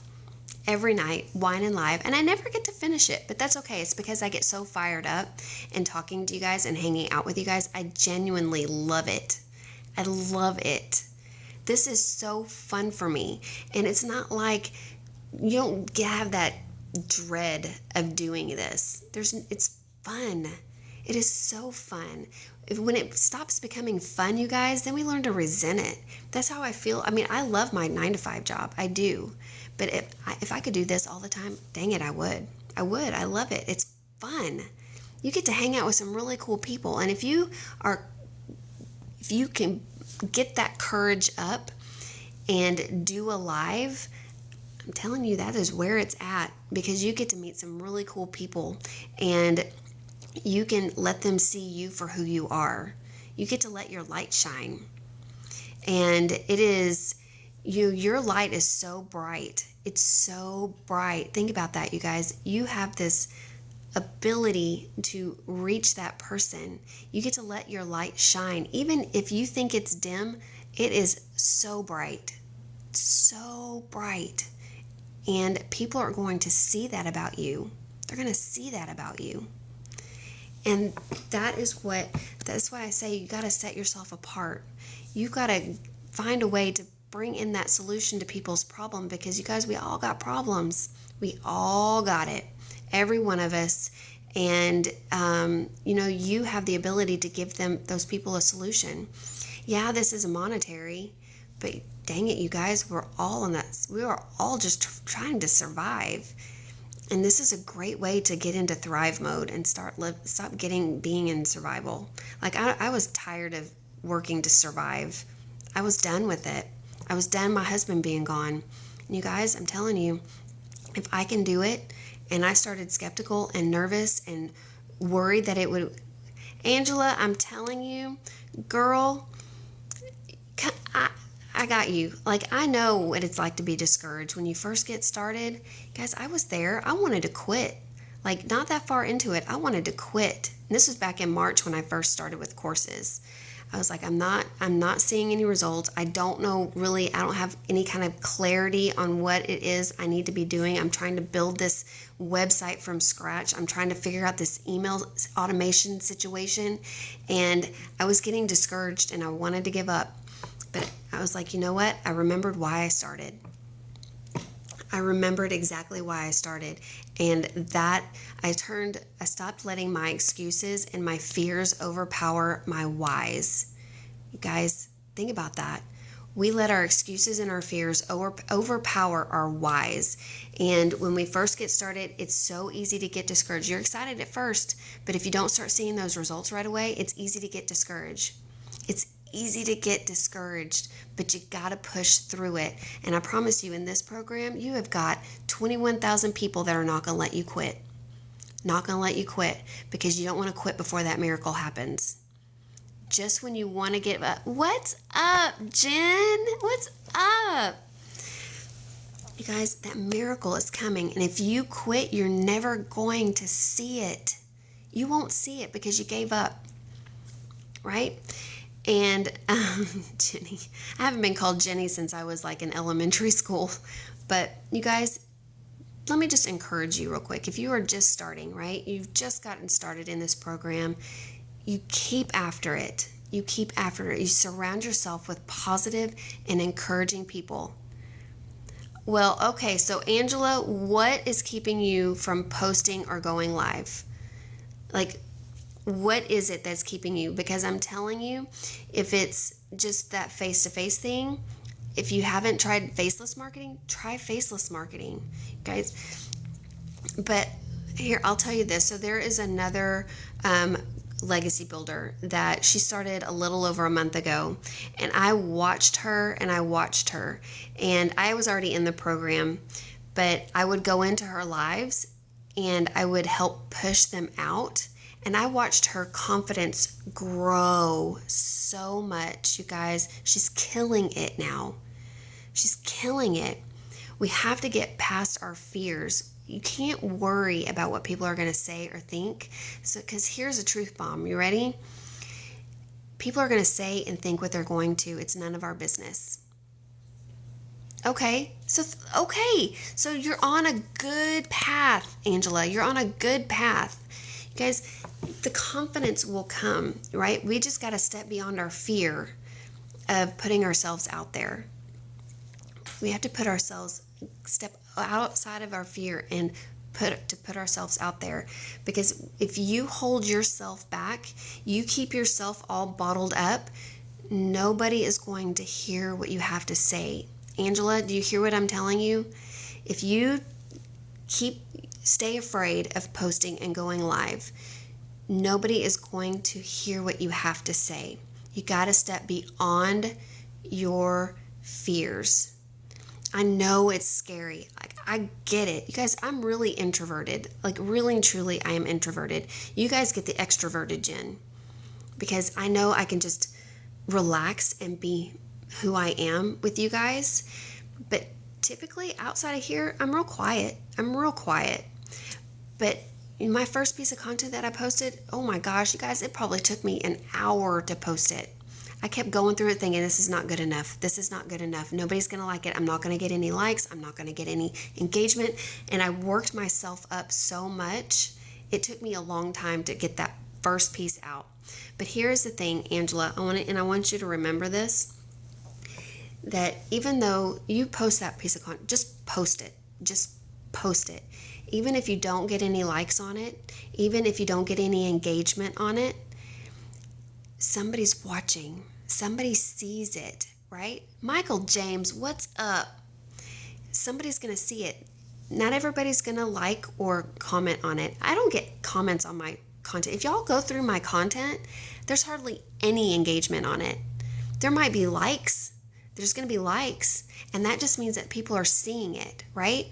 Every night, wine and live, and I never get to finish it, but that's okay. It's because I get so fired up and talking to you guys and hanging out with you guys. I genuinely love it. I love it. This is so fun for me, and it's not like you don't have that dread of doing this. It's fun. It is so fun. When it stops becoming fun, you guys, then we learn to resent it. That's how I feel. I mean, I love my 9-to-5 job. I do. But if I could do this all the time, dang it, I would. I would. I love it. It's fun. You get to hang out with some really cool people. And if you can get that courage up and do a live, I'm telling you, that is where it's at, because you get to meet some really cool people and you can let them see you for who you are. You get to let your light shine. And it is, your light is so bright. It's so bright. Think about that, you guys. You have this ability to reach that person. You get to let your light shine. Even if you think it's dim, it is so bright. So bright. And people are going to see that about you. They're going to see that about you. And that's why I say you got to set yourself apart. You got to find a way to bring in that solution to people's problem, because you guys, we all got problems. We all got it. Every one of us. And, you have the ability to give those people a solution. Yeah, this is monetary, but dang it, you guys, we're all on that. We are all just trying to survive. And this is a great way to get into thrive mode and stop being in survival. Like I was tired of working to survive. I was done with it. I was done my husband being gone. And you guys, I'm telling you, if I can do it, and I started skeptical and nervous and worried that it would, Angela, I'm telling you, girl, I got you. Like, I know what it's like to be discouraged when you first get started. Guys, I was there. I wanted to quit. Like, not that far into it, I wanted to quit. And this was back in March when I first started with courses. I was like, I'm not seeing any results. I don't know really, I don't have any kind of clarity on what it is I need to be doing. I'm trying to build this website from scratch. I'm trying to figure out this email automation situation. And I was getting discouraged and I wanted to give up. But I was like, you know what? I remembered why I started. I remembered exactly why I started. And that I stopped letting my excuses and my fears overpower my whys. You guys, think about that. We let our excuses and our fears overpower our whys. And when we first get started, it's so easy to get discouraged. You're excited at first, but if you don't start seeing those results right away, it's easy to get discouraged. It's easy to get discouraged, but you got to push through it. And I promise you, in this program, you have got 21,000 people that are not going to let you quit. Not going to let you quit, because you don't want to quit before that miracle happens. Just when you want to give up. What's up, Jen? What's up? You guys, that miracle is coming. And if you quit, you're never going to see it. You won't see it because you gave up. Right? And Jenny, I haven't been called Jenny since I was like in elementary school. But you guys, let me just encourage you real quick. If you are just starting, right? You've just gotten started in this program. You keep after it. You keep after it. You surround yourself with positive and encouraging people. Well, okay, so Angela, what is keeping you from posting or going live? Like, what is it that's keeping you? Because I'm telling you, if it's just that face-to-face thing, if you haven't tried faceless marketing, try faceless marketing, guys. But here, I'll tell you this. So there is another legacy builder that she started a little over a month ago, and I watched her and I was already in the program, but I would go into her lives and I would help push them out, and I watched her confidence grow so much. You guys, she's killing it now. She's killing it. We have to get past our fears. You can't worry about what people are going to say or think. So, because here's a truth bomb. You ready? People are going to say and think what they're going to. It's none of our business. Okay. So you're on a good path, Angela. You're on a good path. You guys, the confidence will come, right? We just got to step beyond our fear of putting ourselves out there. We have to step outside of our fear and put ourselves out there. Because if you hold yourself back, you keep yourself all bottled up, nobody is going to hear what you have to say. Angela, do you hear what I'm telling you? If you stay afraid of posting and going live, nobody is going to hear what you have to say. You got to step beyond your fears. I know it's scary. I get it. You guys, I'm really introverted. Like, really and truly, I am introverted. You guys get the extroverted Jen, because I know I can just relax and be who I am with you guys. But typically, outside of here, I'm real quiet. But in my first piece of content that I posted, oh my gosh, you guys, it probably took me an hour to post it. I kept going through it thinking, this is not good enough. Nobody's going to like it. I'm not going to get any likes. I'm not going to get any engagement. And I worked myself up so much. It took me a long time to get that first piece out. But here's the thing, Angela, I want you to remember this, that even though you post that piece of content, just post it. Even if you don't get any likes on it, even if you don't get any engagement on it, somebody's watching. Somebody sees it, right? Michael James, what's up? Somebody's going to see it. Not everybody's going to like or comment on it. I don't get comments on my content. If y'all go through my content, there's hardly any engagement on it. There might be likes. There's going to be likes, and that just means that people are seeing it, right?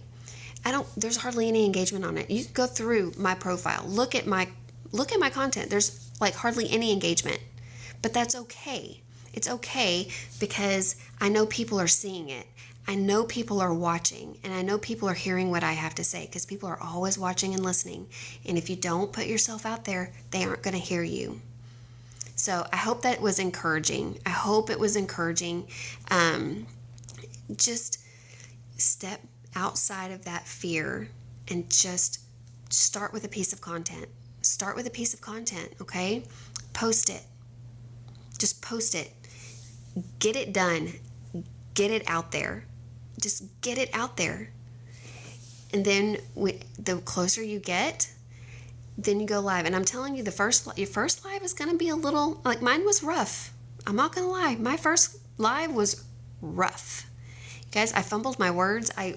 There's hardly any engagement on it. You can go through my profile, look at my content. There's like hardly any engagement. But that's okay. It's okay, because I know people are seeing it. I know people are watching, and I know people are hearing what I have to say, because people are always watching and listening. And if you don't put yourself out there, they aren't going to hear you. So I hope that was encouraging. Just step outside of that fear and just start with a piece of content. Okay? Post it. Just post it. Get it done. Get it out there. Just get it out there. And then the closer you get, then you go live. And I'm telling you, your first live is going to be a little, like, mine was rough. I'm not going to lie. My first live was rough. Guys, I fumbled my words. I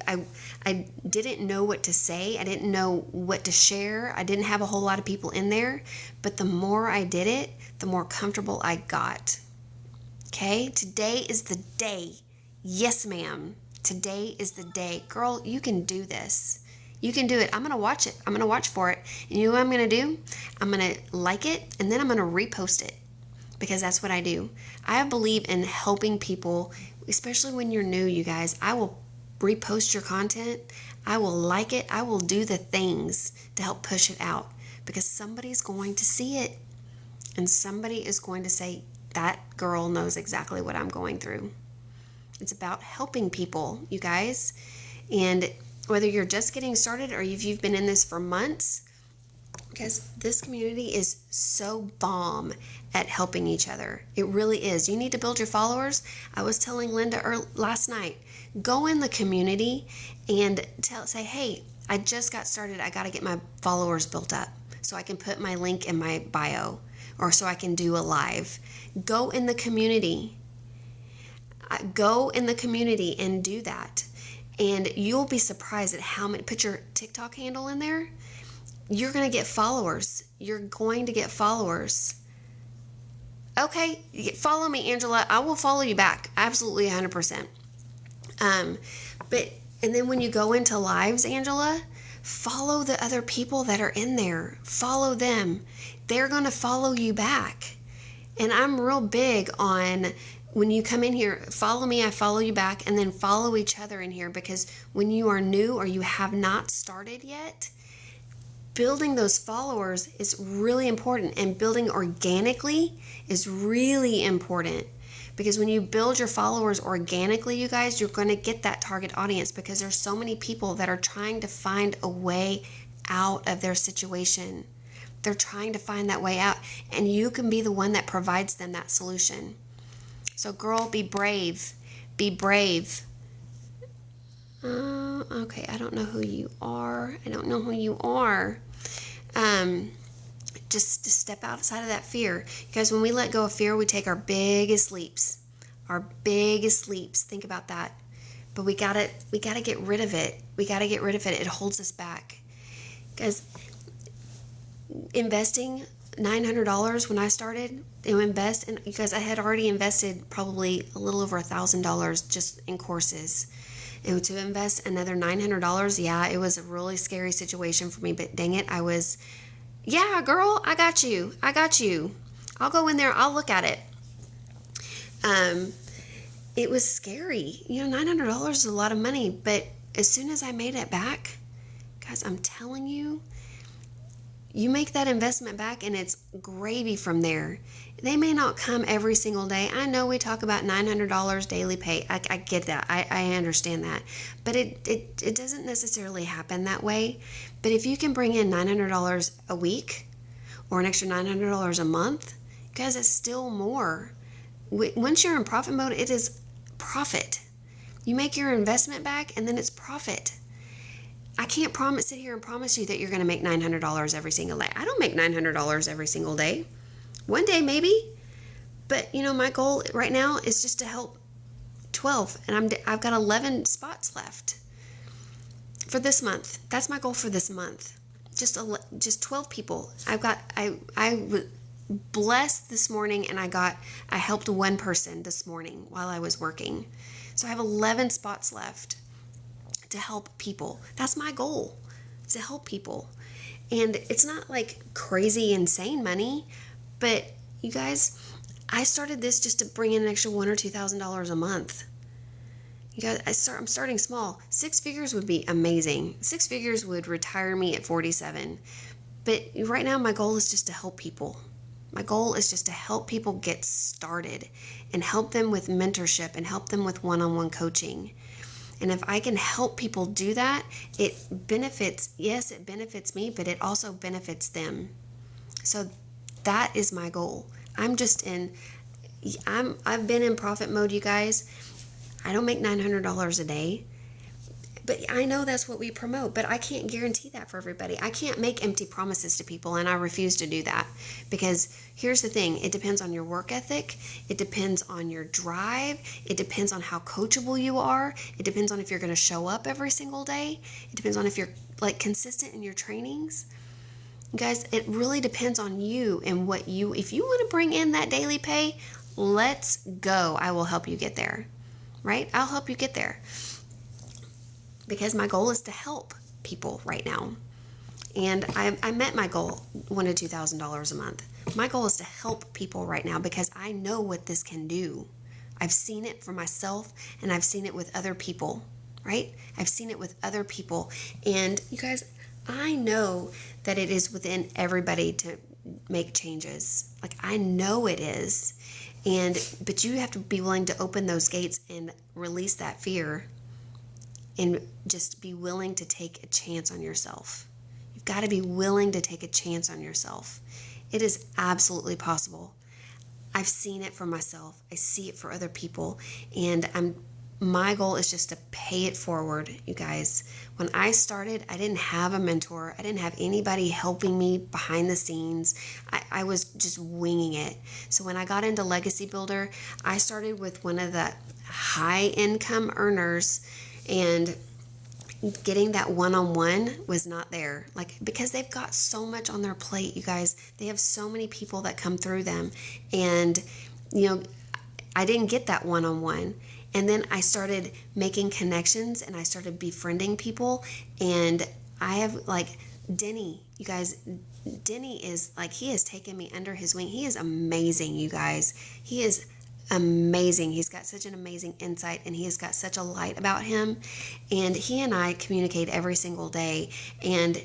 didn't know what to say. I didn't know what to share. I didn't have a whole lot of people in there. But the more I did it, the more comfortable I got. Okay? Today is the day. Yes, ma'am. Today is the day. Girl, you can do this. You can do it. I'm going to watch it. I'm going to watch for it. And you know what I'm going to do? I'm going to like it, and then I'm going to repost it, because that's what I do. I believe in helping people, especially when you're new, you guys. I will repost your content. I will like it. I will do the things to help push it out, because somebody's going to see it, and somebody is going to say, that girl knows exactly what I'm going through. It's about helping people, you guys. And whether you're just getting started or if you've been in this for months, because this community is so bomb at helping each other. It really is. You need to build your followers. I was telling Linda last night, go in the community and say, hey, I just got started. I got to get my followers built up so I can put my link in my bio, or so I can do a live. Go in the community. Go in the community and do that. And you'll be surprised at how many, put your TikTok handle in there. You're going to get followers. You're going to get followers. Okay, follow me, Angela. I will follow you back. Absolutely 100%. And then when you go into lives, Angela, follow the other people that are in there. Follow them. They're going to follow you back. And I'm real big on, when you come in here, follow me, I follow you back, and then follow each other in here, because when you are new or you have not started yet, building those followers is really important, and building organically is really important, because when you build your followers organically, you guys, you're going to get that target audience, because there's so many people that are trying to find a way out of their situation. They're trying to find that way out, and you can be the one that provides them that solution. So girl, be brave. Be brave. Okay, I don't know who you are. Just to step outside of that fear. Because when we let go of fear, we take our biggest leaps. Our biggest leaps. Think about that. But we gotta get rid of it. It holds us back. Because investing $900 when I started to invest, and because I had already invested probably a little over $1,000 just in courses, and to invest another $900, yeah, it was a really scary situation for me. But dang it, yeah, girl, I got you. I'll go in there. I'll look at it. It was scary. $900 is a lot of money, but as soon as I made it back, guys, I'm telling you, you make that investment back and it's gravy from there. They may not come every single day. I know we talk about $900 daily pay. I get that. I understand that. But it doesn't necessarily happen that way. But if you can bring in $900 a week or an extra $900 a month, guys, it's still more. Once you're in profit mode, it is profit. You make your investment back and then it's profit. I can't sit here and promise you that you're going to make $900 every single day. I don't make $900 every single day. One day maybe, but my goal right now is just to help 12, and I've got 11 spots left for this month. That's my goal for this month. Just 12 people. I was blessed this morning, and I helped one person this morning while I was working. So I have 11 spots left to help people. That's my goal, to help people. And it's not like crazy insane money, but you guys, I started this just to bring in an extra $1,000 or $2,000 a month. You guys, I'm starting small. 6 figures would be amazing. 6 figures would retire me at 47. But right now my goal is just to help people. My goal is just to help people get started and help them with mentorship and help them with one-on-one coaching. And if I can help people do that, it benefits me, but it also benefits them. So that is my goal. I've been in profit mode, you guys. I don't make $900 a day, but I know that's what we promote, but I can't guarantee that for everybody. I can't make empty promises to people, and I refuse to do that, because here's the thing. It depends on your work ethic. It depends on your drive. It depends on how coachable you are. It depends on if you're going to show up every single day. It depends on if you're consistent in your trainings. Guys, it really depends on you and if you want to bring in that daily pay, Let's go. I will help you get there, right? I'll help you get there because my goal is to help people right now. And I met my goal, $1,000 to $2,000 a month. My goal is to help people right now because I know what this can do. I've seen it for myself and I've seen it with other people, right? I've seen it with other people. And you guys, I know that it is within everybody to make changes. Like, I know it is. But you have to be willing to open those gates and release that fear and just be willing to take a chance on yourself. You've got to be willing to take a chance on yourself. It is absolutely possible. I've seen it for myself. I see it for other people. And my goal is just to pay it forward, you guys. When I started, I didn't have a mentor. I didn't have anybody helping me behind the scenes. I was just winging it. So when I got into Legacy Builder, I started with one of the high income earners, and getting that one-on-one was not there. Like, because they've got so much on their plate, you guys. They have so many people that come through them. And, I didn't get that one-on-one. And then I started making connections and I started befriending people. And I have, like, Denny, you guys, Denny is like, he has taken me under his wing. He is amazing, you guys. He is amazing. He's got such an amazing insight and he has got such a light about him. And he and I communicate every single day. And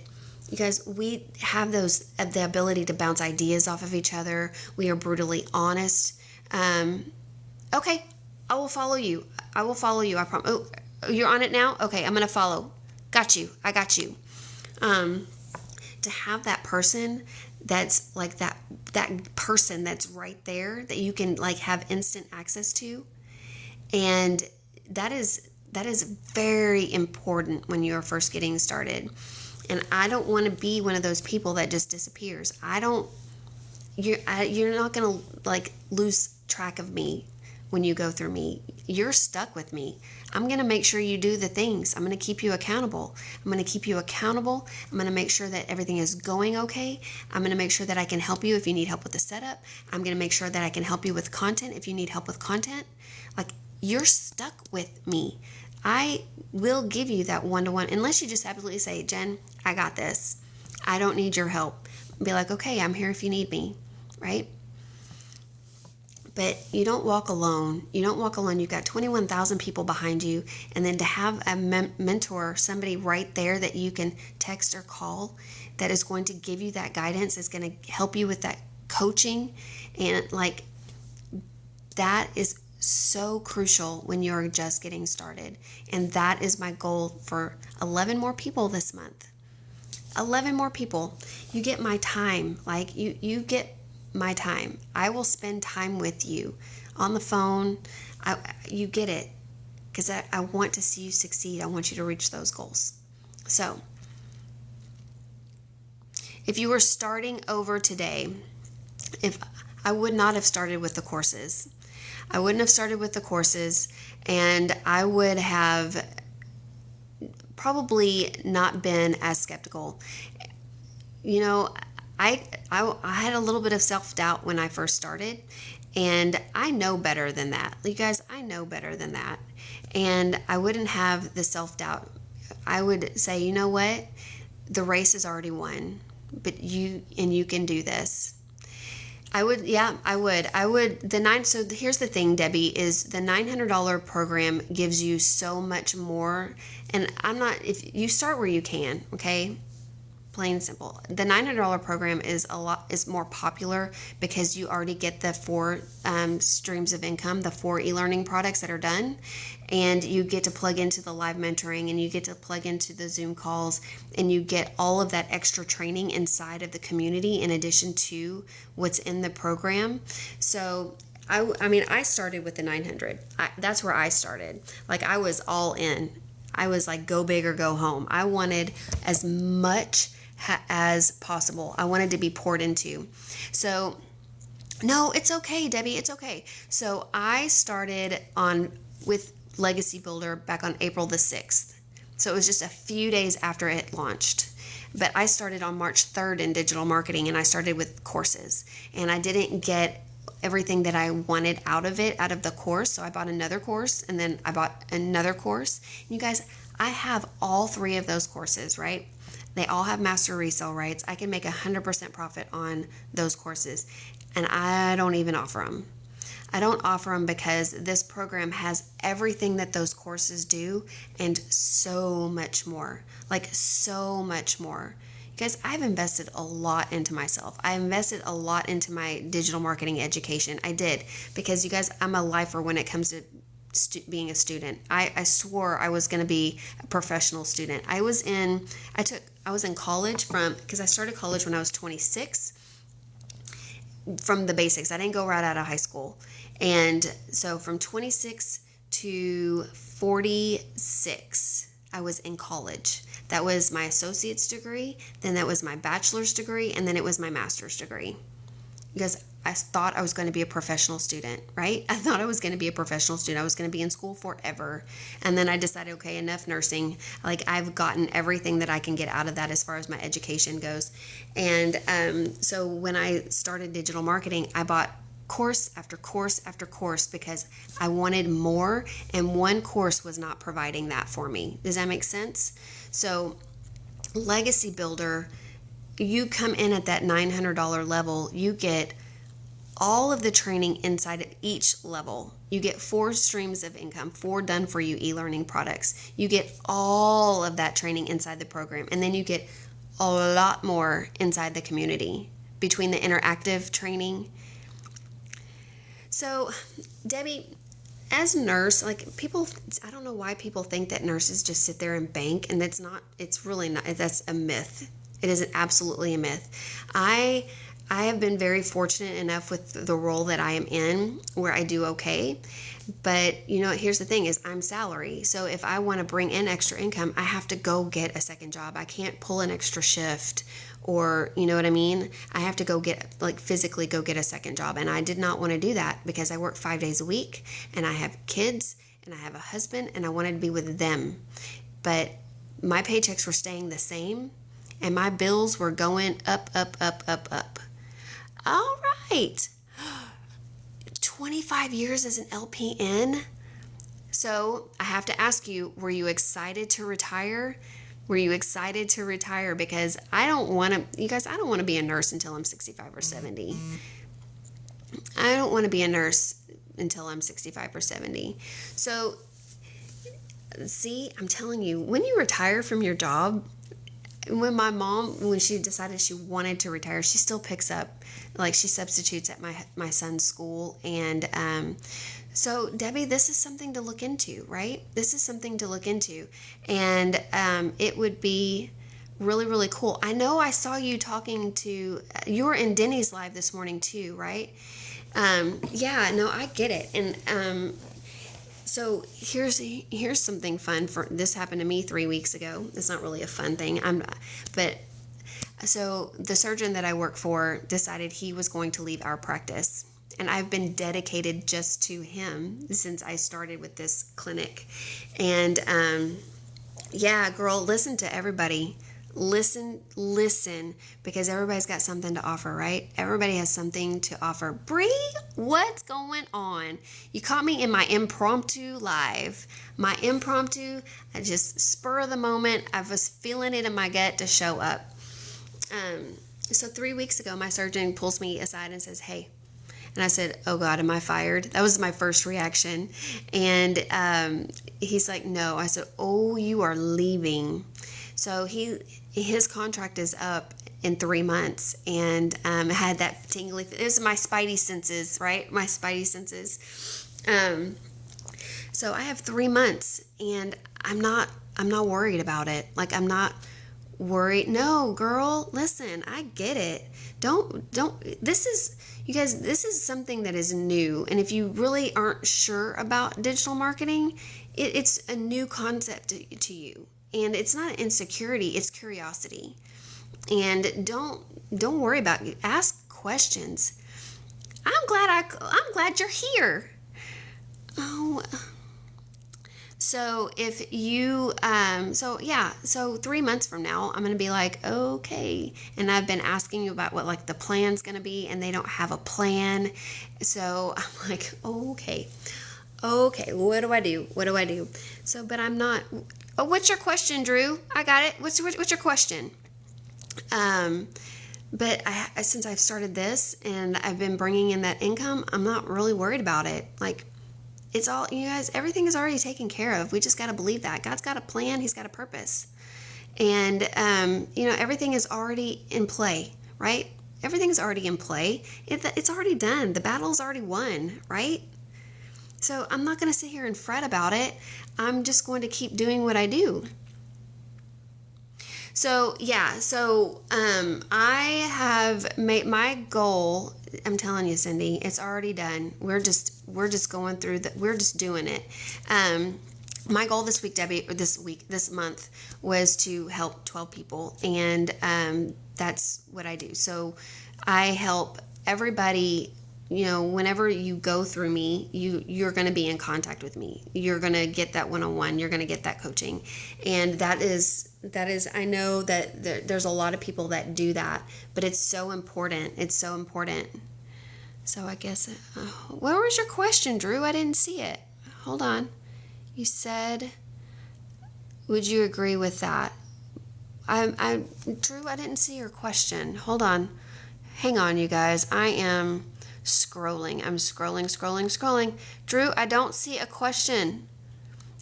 you guys, we have the ability to bounce ideas off of each other. We are brutally honest. Okay, I will follow you. I will follow you. I promise. Oh, you're on it now? Okay, I'm going to follow. Got you. I got you. To have that person that's like that person that's right there that you can like have instant access to. And that is very important when you're first getting started. And I don't want to be one of those people that just disappears. You're not going to like lose track of me when you go through me. You're stuck with me. I'm going to make sure you do the things. I'm going to keep you accountable. I'm going to keep you accountable. I'm going to make sure that everything is going okay. I'm going to make sure that I can help you if you need help with the setup. I'm going to make sure that I can help you with content if you need help with content. Like, you're stuck with me. I will give you that one-to-one unless you just absolutely say, Jen, I got this. I don't need your help. Be like, okay, I'm here if you need me, right? But you don't walk alone. You don't walk alone. You've got 21,000 people behind you. And then to have a mentor, somebody right there that you can text or call that is going to give you that guidance, is going to help you with that coaching. And like, that is so crucial when you're just getting started. And that is my goal for 11 more people this month. 11 more people. You get my time. Like, you get my time. I will spend time with you on the phone. You get it, because I want to see you succeed. I want you to reach those goals. So if you were starting over today, if I would not have started with the courses, I wouldn't have started with the courses, and I would have probably not been as skeptical. I had a little bit of self-doubt when I first started, and I know better than that. You guys, I know better than that. And I wouldn't have the self-doubt. I would say, you know what? The race is already won, but you can do this. I would. So here's the thing, Debbie, is the $900 program gives you so much more. And if you start where you can, okay? Plain and simple. The $900 program is more popular because you already get the 4 streams of income, the 4 e-learning products that are done, and you get to plug into the live mentoring, and you get to plug into the Zoom calls, and you get all of that extra training inside of the community in addition to what's in the program. So I started with the 900. That's where I started. Like, I was all in. I was like, go big or go home. I wanted as much as possible. I wanted to be poured into. So, no, it's okay, Debbie. It's okay. So I started with Legacy Builder back on April the 6th. So it was just a few days after it launched. But I started on March 3rd in digital marketing, and I started with courses. And I didn't get everything that I wanted out of it, out of the course. So I bought another course, and then I bought another course. And you guys, I have all three of those courses, right? They all have master resale rights. I can make 100% profit on those courses, and I don't even offer them. I don't offer them because this program has everything that those courses do and so much more. Like, so much more. You guys, I've invested a lot into myself. I invested a lot into my digital marketing education. I did, because you guys, I'm a lifer when it comes to being a student. I swore I was going to be a professional student. I was in college because I started college when I was 26, from the basics. I didn't go right out of high school. And so from 26 to 46, I was in college. That was my associate's degree, then that was my bachelor's degree, and then it was my master's degree. Because I thought I was going to be a professional student, right? I thought I was going to be a professional student. I was going to be in school forever. And then I decided, okay, enough nursing. Like, I've gotten everything that I can get out of that as far as my education goes. And so when I started digital marketing, I bought course after course after course because I wanted more, and one course was not providing that for me. Does that make sense? So Legacy Builder, you come in at that $900 level, you get all of the training inside of each level. You get 4 streams of income, 4 done for you e-learning products. You get all of that training inside the program, and then you get a lot more inside the community between the interactive training. So, Debbie, as a nurse, like, people, I don't know why people think that nurses just sit there and bank, and it's really not, that's a myth. It is absolutely a myth. I have been very fortunate enough with the role that I am in where I do okay. But, here's the thing is I'm salary. So if I want to bring in extra income, I have to go get a second job. I can't pull an extra shift, or, you know what I mean? I have to physically go get a second job. And I did not want to do that because I work 5 days a week, and I have kids, and I have a husband, and I wanted to be with them. But my paychecks were staying the same, and my bills were going up, up, up, up, up. All right. 25 years as an LPN. So I have to ask you, were you excited to retire? Were you excited to retire? Because I don't want to be a nurse until I'm 65 or 70. I don't want to be a nurse until I'm 65 or 70. So, see, I'm telling you, when you retire from your job, when my mom, when she decided she wanted to retire, she still picks up, she substitutes at my son's school. And so, Debbie, this is something to look into, right? This is something to look into. And it would be really, really cool. I know I saw you you were in Denny's live this morning too, right? Yeah, no, I get it. And so here's something fun. This happened to me 3 weeks ago. It's not really a fun thing. So the surgeon that I work for decided he was going to leave our practice, and I've been dedicated just to him since I started with this clinic. And yeah, girl, listen to everybody. Listen, because everybody's got something to offer, right? Everybody has something to offer. Bree, what's going on? You caught me in my impromptu live. I just spur of the moment. I was feeling it in my gut to show up. So 3 weeks ago, my surgeon pulls me aside and says, "Hey," and I said, "Oh God, am I fired?" That was my first reaction. And he's like, "No." I said, "Oh, you are leaving." So his contract is up in 3 months, and I had that tingly. It was my spidey senses, right? My spidey senses. So I have 3 months, and I'm not worried about it. Like, I'm not worried. No, girl, listen, I get it. Don't. You guys, this is something that is new, and if you really aren't sure about digital marketing, it's a new concept to you. And it's not insecurity, it's curiosity. And don't worry about it. Ask questions. I'm glad you're here. Oh, So if you, so 3 months from now, I'm going to be like, okay. And I've been asking you about what like the plan's going to be, and they don't have a plan. So I'm like, okay, what do I do? What do I do? So, but I'm not, oh, what's your question, Drew? I got it. What's your question? But since I've started this and I've been bringing in that income, I'm not really worried about it. Like, it's all, you guys, everything is already taken care of. We just got to believe that. God's got a plan, He's got a purpose. And, everything is already in play, right? Everything's already in play. It's already done. The battle's already won, right? So I'm not going to sit here and fret about it. I'm just going to keep doing what I do. So, I have made my goal. I'm telling you, Cindy, it's already done. We're just going through that. We're just doing it. My goal this week, Debbie, or this month, was to help 12 people, and that's what I do. So I help everybody. Whenever you go through me, you're going to be in contact with me. You're going to get that one-on-one. You're going to get that coaching, and that is. I know that there's a lot of people that do that, but it's so important. It's so important. So I guess, where was your question, Drew? I didn't see it. Hold on. You said, would you agree with that? Drew, I didn't see your question. Hold on. Hang on, you guys. I am scrolling. I'm scrolling. Drew, I don't see a question.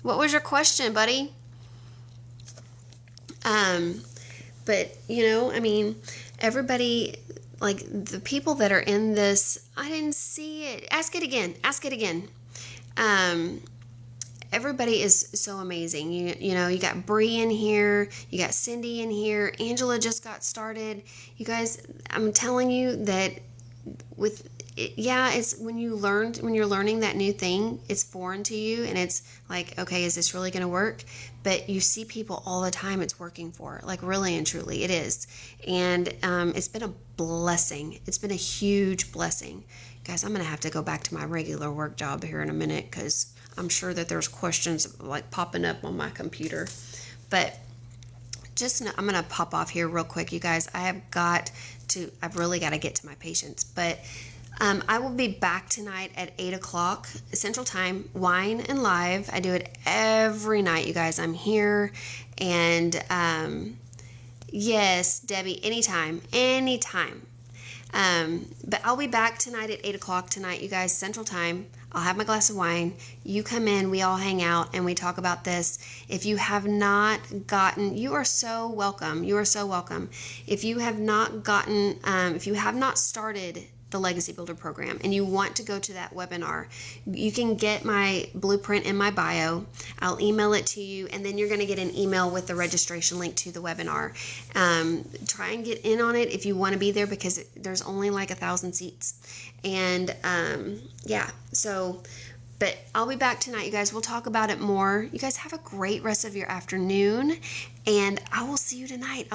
What was your question, buddy? But everybody, like the people that are in this, I didn't see it. Ask it again. Everybody is so amazing. You got Bree in here, you got Cindy in here, Angela just got started. You guys, I'm telling you that it's when you're learning that new thing, it's foreign to you, and it's like, okay, is this really going to work? But you see people all the time it's working for, like really and truly it is. And it's been a blessing. It's been a huge blessing. Guys, I'm going to have to go back to my regular work job here in a minute, because I'm sure that there's questions like popping up on my computer. But I'm going to pop off here real quick, you guys. I've really got to get to my patients. But I will be back tonight at 8 o'clock Central Time, Wine and Live. I do it every night, you guys. I'm here. And yes, Debbie, anytime. But I'll be back tonight at 8 o'clock tonight, you guys, Central Time. I'll have my glass of wine. You come in, we all hang out, and we talk about this. If you have not gotten, you are so welcome. If you have not started the Legacy Builder Program and you want to go to that webinar, you can get my blueprint in my bio. I'll email it to you, and then you're going to get an email with the registration link to the webinar. Try and get in on it if you want to be there, because there's only like 1,000 seats. And but I'll be back tonight, you guys. We'll talk about it more. You guys have a great rest of your afternoon, and I will see you tonight.